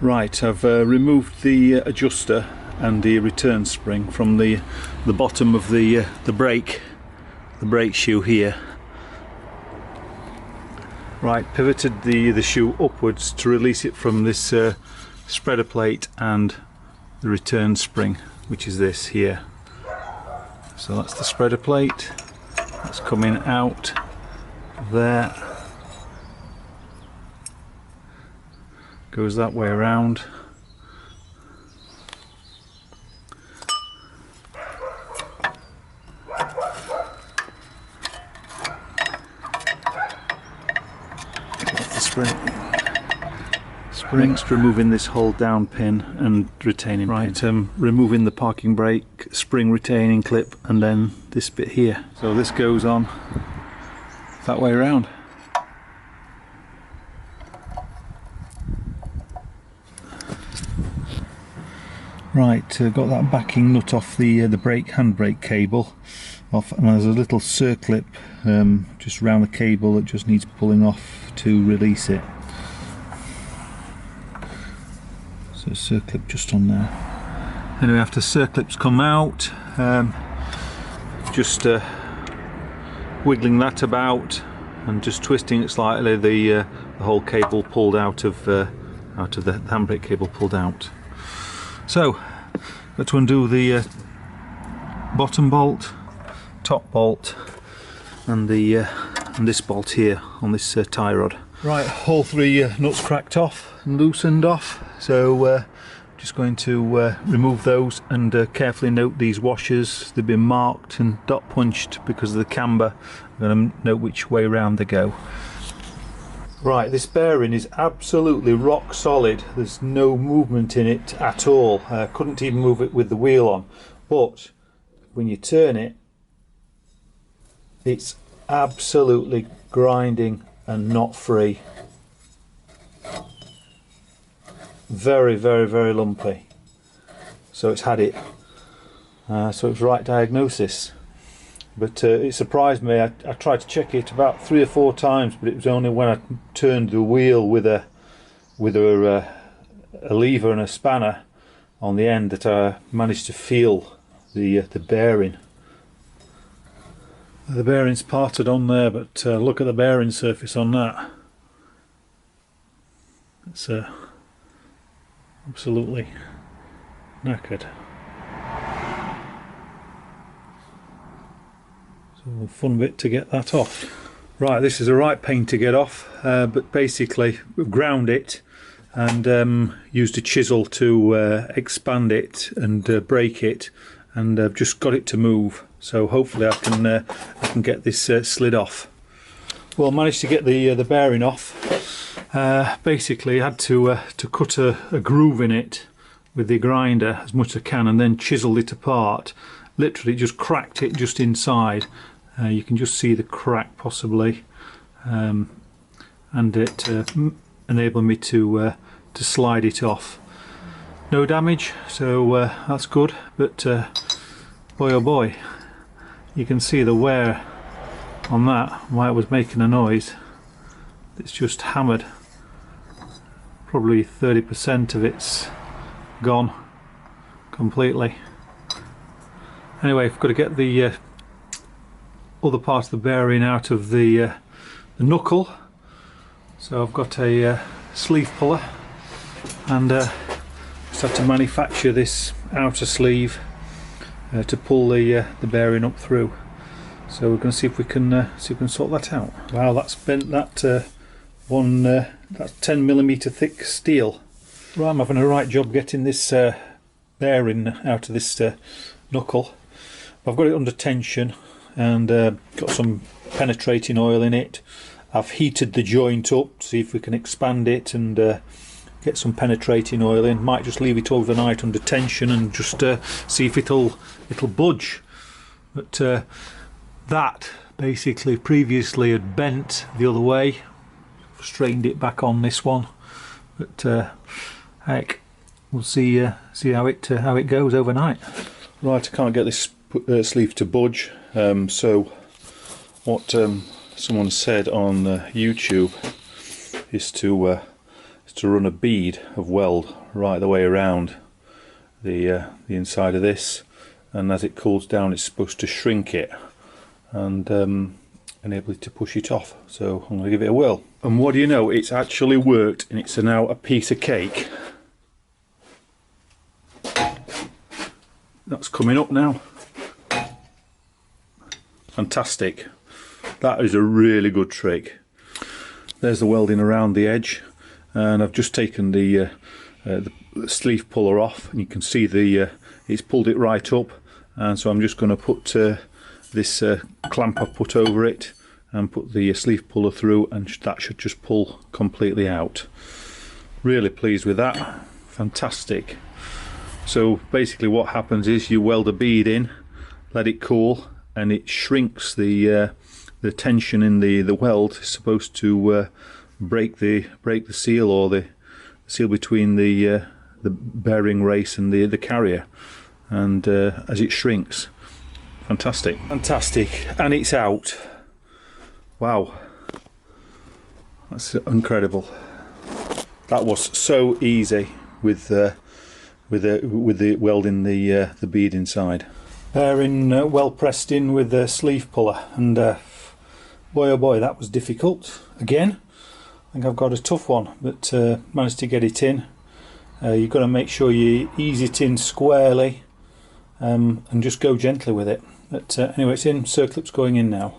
Right, I've removed the adjuster and the return spring from the bottom of the brake shoe here. Right, pivoted the shoe upwards to release it from this spreader plate and the return spring, which is this here. So that's the spreader plate, that's coming out there, goes that way around. Springs, removing this hold down pin and retaining pin. Removing the parking brake spring retaining clip and then this bit here. So this goes on that way around. Right, got that backing nut off the handbrake cable off, and there's a little circlip just around the cable that just needs pulling off to release it. So circlip just on there. Anyway, after circlips come out, just wiggling that about and just twisting it slightly, the whole cable pulled out of the handbrake cable pulled out. So, got to undo the bottom bolt, top bolt, and this bolt here on this tie rod. Right, all three nuts cracked off and loosened off. So, just going to remove those and carefully note these washers. They've been marked and dot punched because of the camber. I'm going to note which way round they go. Right, this bearing is absolutely rock solid. There's no movement in it at all. Couldn't even move it with the wheel on. But when you turn it, it's absolutely grinding and not free. Very, very, very lumpy. So it's had it. So it's right diagnosis. But it surprised me. I tried to check it about 3 or 4 times, but it was only when I turned the wheel with a lever and a spanner on the end that I managed to feel the bearing. The bearing's parted on there, but look at the bearing surface on that. It's absolutely knackered. So fun bit to get that off. Right, this is a right pain to get off, but basically we've ground it and used a chisel to expand it and break it, and I've just got it to move. So hopefully I can get this slid off. Well, managed to get the bearing off. Basically I had to cut a groove in it with the grinder as much as I can, and then chiseled it apart. Literally just cracked it just inside. You can just see the crack possibly, and it enabled me to slide it off. No damage, so that's good. But boy oh boy, you can see the wear on that, why it was making a noise. It's just hammered. Probably 30% of it's gone completely. Anyway, I've got to get the other part of the bearing out of the knuckle. So I've got a sleeve puller, and just have to manufacture this outer sleeve to pull the bearing up through. So we're going to see if we can sort that out. Wow, that's bent that that's 10mm thick steel. Right, I'm having a right job getting this bearing out of this knuckle. I've got it under tension and got some penetrating oil in it. I've heated the joint up to see if we can expand it and get some penetrating oil in. Might just leave it overnight under tension and just see if it'll budge. But that basically previously had bent the other way. Straightened it back on this one, but heck, we'll see how it goes overnight. Right, I can't get this sleeve to budge. So what someone said on YouTube is to to run a bead of weld right the way around the inside of this, and as it cools down it's supposed to shrink it and enable it to push it off. So I'm going to give it a whirl, and what do you know, it's actually worked, and it's now a piece of cake. That's coming up now. Fantastic. That is a really good trick. There's the welding around the edge, and I've just taken the sleeve puller off, and you can see it's pulled it right up, and so I'm just going to put this clamp I've put over it and put the sleeve puller through, and that should just pull completely out. Really pleased with that. Fantastic. So basically what happens is you weld a bead in, let it cool, and it shrinks the tension in the weld. It's supposed to break the seal, or the seal between the bearing race and the carrier, and as it shrinks. Fantastic. And it's out. Wow, that's incredible. That was so easy with the welding the bead inside. Bearing well pressed in with the sleeve puller, and boy oh boy, that was difficult. Again, I think I've got a tough one, but managed to get it in. You've got to make sure you ease it in squarely, and just go gently with it. But anyway, it's in. Circlip's going in now.